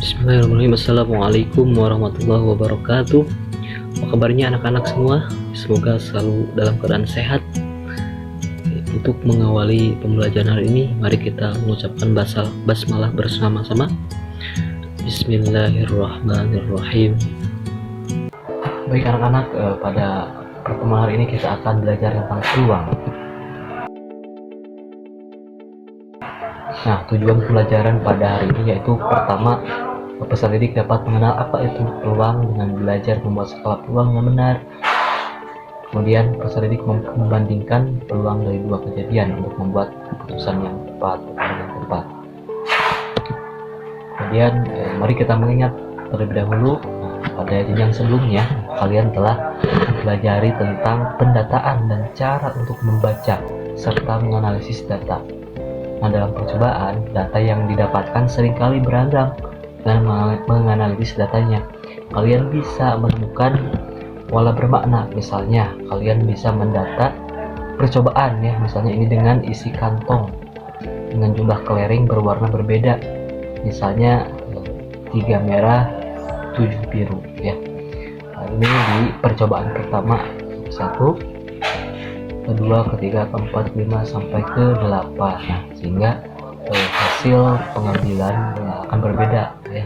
Bismillahirrahmanirrahim. Assalamualaikum warahmatullahi wabarakatuh. Apa kabarnya anak-anak semua? Semoga selalu dalam keadaan sehat. Untuk mengawali pembelajaran hari ini, mari kita mengucapkan basmalah bersama-sama. Bismillahirrahmanirrahim. Baik anak-anak, pada pertemuan hari ini kita akan belajar tentang peluang. Nah, tujuan pembelajaran pada hari ini yaitu pertama, peserta didik dapat mengenal apa itu peluang dengan belajar membuat skala peluang yang benar. Kemudian peserta didik membandingkan peluang dari dua kejadian untuk membuat keputusan yang tepat atau yang tepat. Kemudian mari kita mengingat terlebih dahulu, pada jenjang sebelumnya kalian telah mempelajari tentang pendataan dan cara untuk membaca serta menganalisis data. Nah, dalam percobaan, data yang didapatkan seringkali beragam. Dengan menganalisis datanya, kalian bisa menemukan pola bermakna. Misalnya, kalian bisa mendata percobaan ya, misalnya ini dengan isi kantong dengan jumlah kelereng berwarna berbeda. Misalnya 3 merah, 7 biru ya. Nah, ini di percobaan pertama 1, kedua, ketiga, keempat, 5 sampai ke 8. Nah, sehingga hasil pengambilan akan berbeda ya.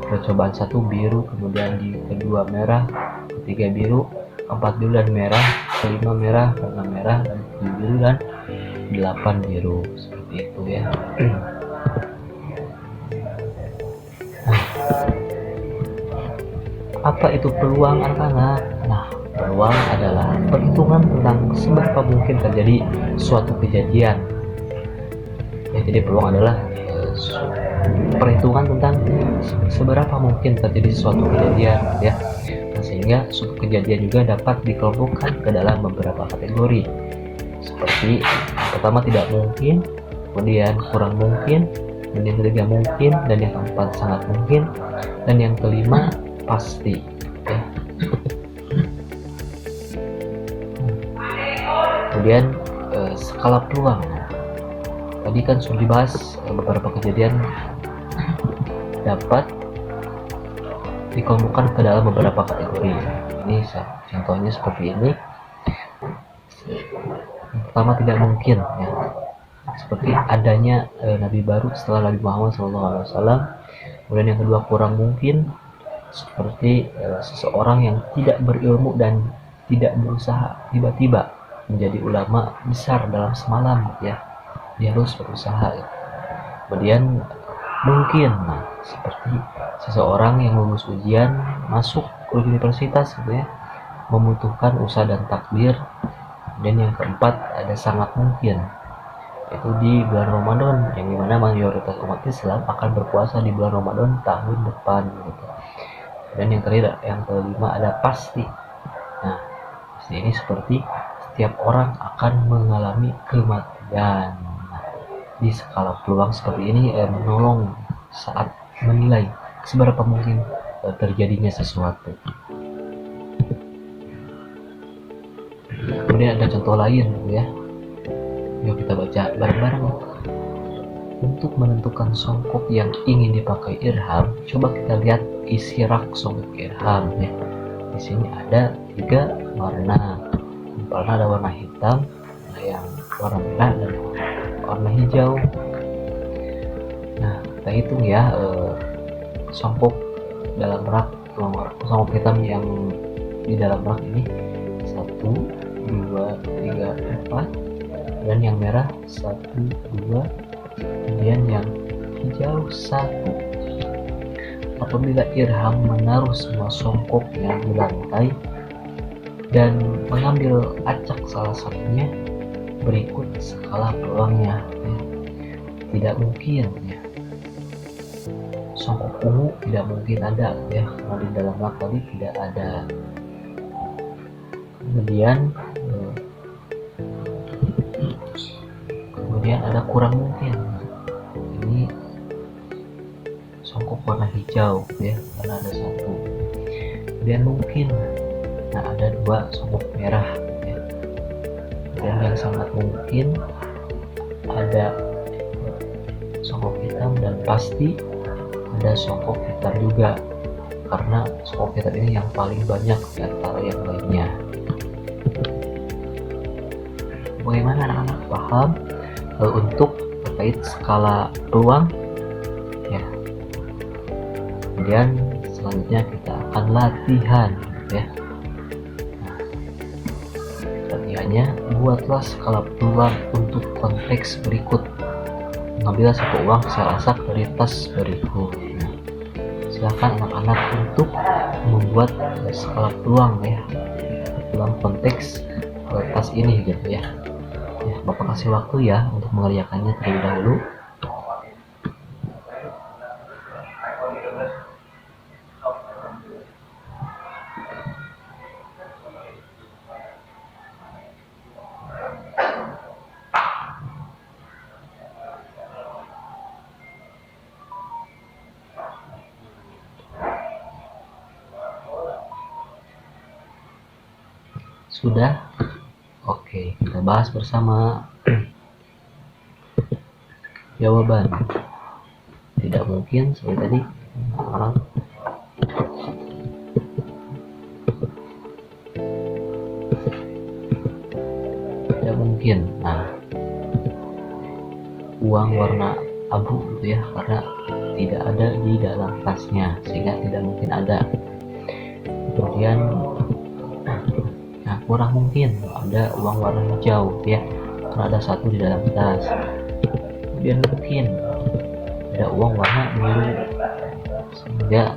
Percobaan 1 biru, kemudian di kedua merah, ketiga biru, keempat biru dan merah, kelima merah, keenam merah, dan 7 biru dan 8 biru, seperti itu ya. Apa itu peluang anak-anak? Nah, peluang adalah perhitungan tentang seberapa mungkin terjadi suatu kejadian. Ya, jadi peluang adalah perhitungan tentang seberapa mungkin terjadi suatu kejadian ya. Nah, sehingga suatu kejadian juga dapat dikelompokkan ke dalam beberapa kategori. Seperti yang pertama tidak mungkin, kemudian kurang mungkin, dan yang ketiga mungkin, dan yang keempat sangat mungkin, dan yang kelima pasti ya. Kemudian skala peluang tadi kan sudah dibahas, beberapa kejadian dapat dikelompokkan ke dalam beberapa kategori. Ini contohnya seperti ini. Yang pertama tidak mungkin ya, seperti adanya nabi baru setelah Nabi Muhammad SAW. Kemudian yang kedua kurang mungkin, seperti seseorang yang tidak berilmu dan tidak berusaha tiba-tiba menjadi ulama besar dalam semalam ya, dia harus berusaha ya. Kemudian mungkin, nah, seperti seseorang yang lulus ujian masuk ke universitas gitu ya, membutuhkan usaha dan takdir. Dan yang keempat ada sangat mungkin, yaitu di bulan Ramadan, yang dimana mayoritas umat Islam akan berpuasa di bulan Ramadan tahun depan gitu. Dan yang kelima ada pasti. Nah, pasti ini seperti setiap orang akan mengalami kematian. Nah, di skala peluang seperti ini menolong saat menilai seberapa mungkin terjadinya sesuatu. Kemudian ada contoh lain ya. Yuk kita baca bareng-bareng. Untuk menentukan songkok yang ingin dipakai Irham, coba kita lihat isi rak songkok Irham ya. Di sini ada 3 warna. Warna ada warna hitam, yang warna merah, dan warna hijau. Nah, kita hitung ya songkok dalam rak, songkok hitam yang di dalam rak ini 1, 2, 3, 4, dan yang merah 1, 2, kemudian yang hijau 1. Apabila Irham menaruh semua songkoknya di lantai dan mengambil acak salah satunya, berikut skala peluangnya ya. Tidak mungkin ya, songkok ungu tidak mungkin ada ya, karena di dalam rak tadi tidak ada. Kemudian ada kurang mungkin, ini songkok warna hijau ya, karena ada 1. Kemudian mungkin, nah ada 2 songkok merah ya. Dan yang sangat mungkin ada songkok hitam dan pasti ada sokok hitam juga, karena sokok hitam ini yang paling banyak di antara yang lainnya. Bagaimana anak-anak paham untuk terkait skala peluang ya? Kemudian selanjutnya kita akan latihan ya. Latihannya, buatlah skala peluang untuk konteks berikut. Mengambil satu uang selasak dari tas berikut. Silakan anak-anak untuk membuat skala peluang ya dalam konteks tas ini gitu ya. Bapak kasih waktu ya untuk mengerjakannya terlebih dahulu. Sudah? Oke, kita bahas bersama. Jawaban tidak mungkin seperti tadi. Tidak mungkin. Nah, uang warna abu gitu ya, karena tidak ada di dalam tasnya sehingga tidak mungkin ada. Kemudian kurang mungkin ada uang warna hijau ya, karena ada satu di dalam tas. Kemudian mungkin ada uang warna biru sehingga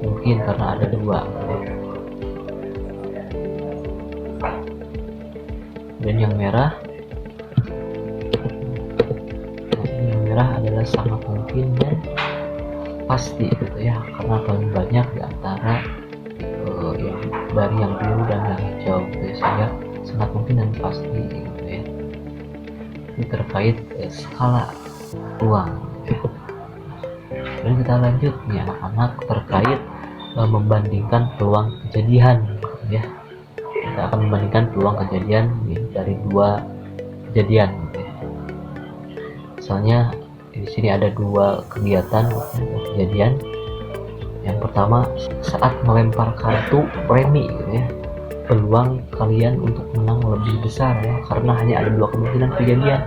mungkin karena ada dua ya. Dan yang merah adalah sangat mungkin dan pasti gitu ya, karena paling banyak di antara dari yang biru dan yang hijau gitu ya, sehingga sangat mungkin dan pasti gitu ya. Ini terkait skala uang ya. Dan kita lanjut nih anak-anak terkait membandingkan peluang kejadian gitu ya. Kita akan membandingkan peluang kejadian dari dua kejadian gitu ya. Misalnya di sini ada dua kegiatan kejadian. Yang pertama, saat melempar kartu premi gitu ya, peluang kalian untuk menang lebih besar ya, karena hanya ada dua kemungkinan kejadian,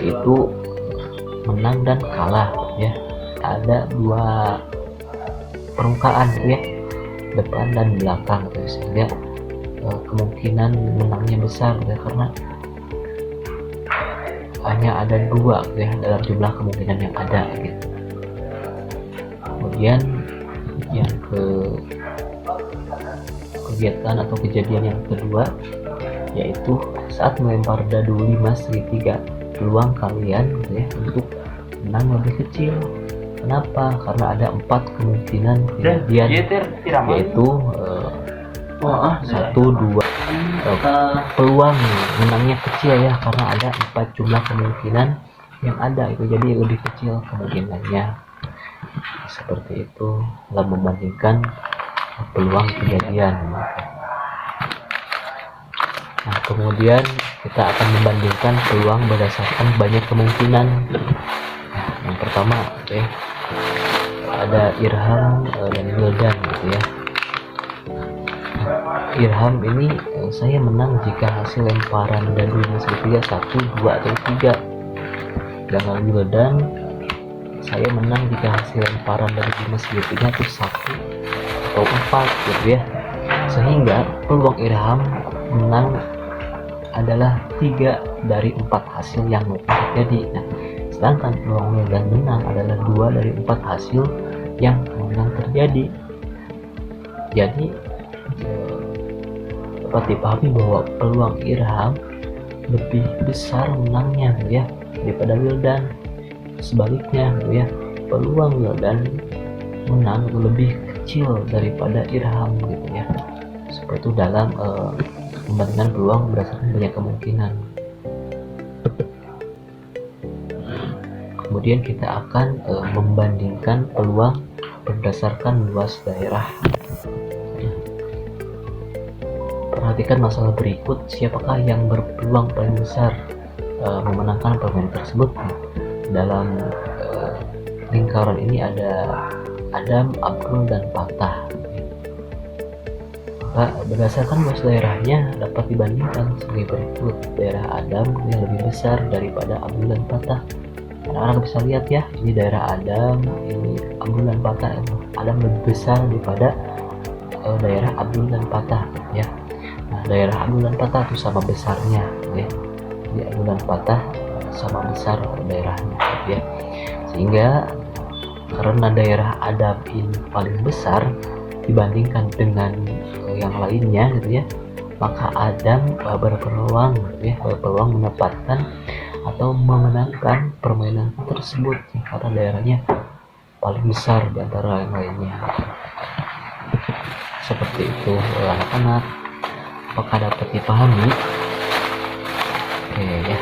yaitu menang dan kalah ya. Ada dua permukaan gitu ya, depan dan belakang gitu ya, sehingga kemungkinan menangnya besar gitu ya, karena hanya ada dua gitu ya dalam jumlah kemungkinan yang ada gitu. Kemudian yang kegiatan atau kejadian yang kedua, yaitu saat melempar dadu 5 segitiga, peluang kalian gitu ya untuk menang lebih kecil. Kenapa? Karena ada 4 kemungkinan kejadian, yaitu 1, 2 peluang menangnya kecil ya, karena ada 4 jumlah kemungkinan yang ada itu, jadi lebih kecil kemungkinannya. Seperti itu dalam membandingkan peluang kejadian. Nah, kemudian kita akan membandingkan peluang berdasarkan banyak kemungkinan. Nah, yang pertama ya, ada Irham dan Wildan gitu ya. Irham ini saya menang jika hasil lemparan dadu segitiga 1, 2 atau 3. Dengan Wildan, saya menang jika hasil lemparan dari 5 segitiga itu 1 atau 4 gitu ya. Sehingga peluang Irham menang adalah 3 dari 4 hasil yang terjadi. Nah, sedangkan peluang Wildan menang adalah 2 dari 4 hasil yang memang terjadi. Jadi dapat dipahami bahwa peluang Irham lebih besar menangnya gitu ya daripada Wildan. Sebaliknya gitu ya, peluang Wildan menang lebih kecil daripada Irham gitu ya. Seperti itu dalam membandingkan peluang berdasarkan banyak kemungkinan. Kemudian kita akan membandingkan peluang berdasarkan luas daerah. Perhatikan masalah berikut, siapakah yang berpeluang paling besar memenangkan permainan tersebut. Dalam lingkaran ini ada Adam, Abdul, dan Fatah. Maka berdasarkan luas daerahnya dapat dibandingkan sebagai berikut. Daerah Adam yang lebih besar daripada Abdul dan Fatah. Anak-anak bisa lihat ya, ini daerah Adam, ini Abdul dan Fatah. Adam lebih besar daripada daerah Abdul dan Fatah ya. Nah, daerah Abdul dan Fatah itu sama besarnya ya. Jadi Abdul dan Fatah sama besar daerahnya ya. Sehingga karena daerah Adam ini paling besar dibandingkan dengan yang lainnya gitu ya, maka Adam berpeluang mendapatkan atau memenangkan permainan tersebut karena daerahnya paling besar di antara yang lainnya. Seperti itu anak-anak, apakah dapat dipahami? Oke ya,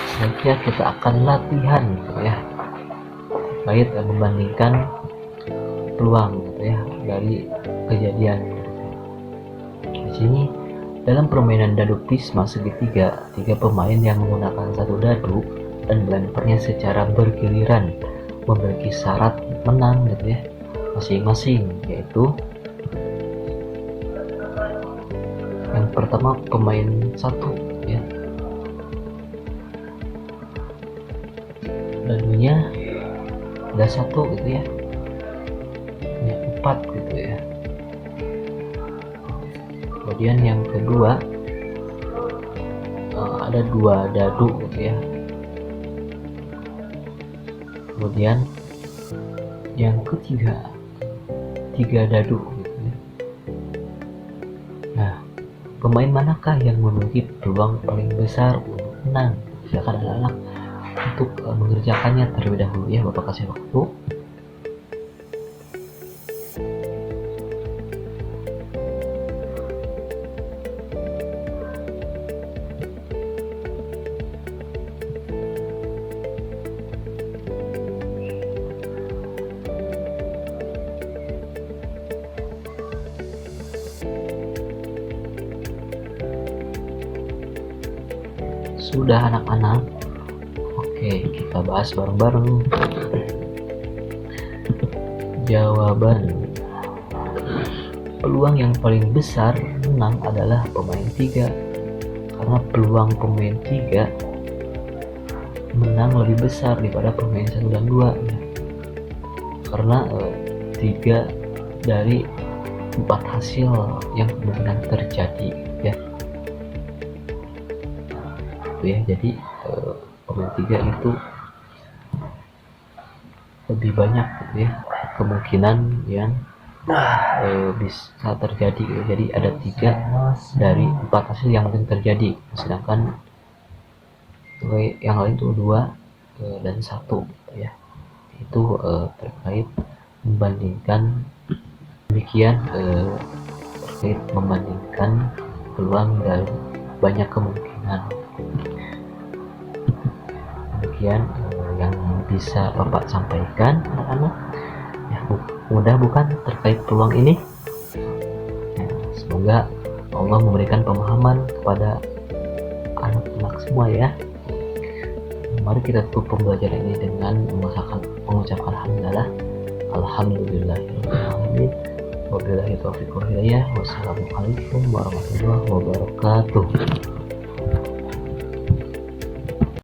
selanjutnya kita akan latihan ya terkait membandingkan peluang gitu ya dari kejadian. Di sini dalam permainan dadu Prisma segitiga, 3 pemain yang menggunakan satu dadu dan melemparnya secara bergiliran memiliki syarat menang gitu ya masing-masing, yaitu yang pertama pemain 1 ya, dadunya ada 1 gitu ya, 4 gitu ya. Kemudian yang kedua ada 2 dadu gitu ya. Kemudian yang ketiga 3 dadu gitu ya. Nah, pemain manakah yang memiliki peluang paling besar untuk menang? Silakan anak-anak untuk mengerjakannya terlebih dahulu ya. Bapak kasih waktu. Sudah anak-anak? Oke, kita bahas bareng-bareng. Jawaban peluang yang paling besar menang adalah pemain 3, karena peluang pemain 3 menang lebih besar daripada pemain 1 dan 2 ya. Karena 3 dari 4 hasil yang kemungkinan terjadi ya. Ya, jadi pemain 3 itu lebih banyak gitu ya kemungkinan yang bisa terjadi gitu. Jadi ada 3 dari 4 hasil yang mungkin terjadi, sedangkan yang lain itu 2 dan 1 gitu ya. Itu terkait membandingkan demikian terkait membandingkan peluang dari banyak kemungkinan. Demikian yang bisa Bapak sampaikan anak-anak ya. Mudah bukan terkait peluang ini ya, semoga Allah memberikan pemahaman kepada anak-anak semua ya. Mari kita tutup pembelajaran ini dengan mengucapkan alhamdulillahirobbilalamin. Wabillahi taufiq wal hidayah. Wassalamualaikum warahmatullahi wabarakatuh.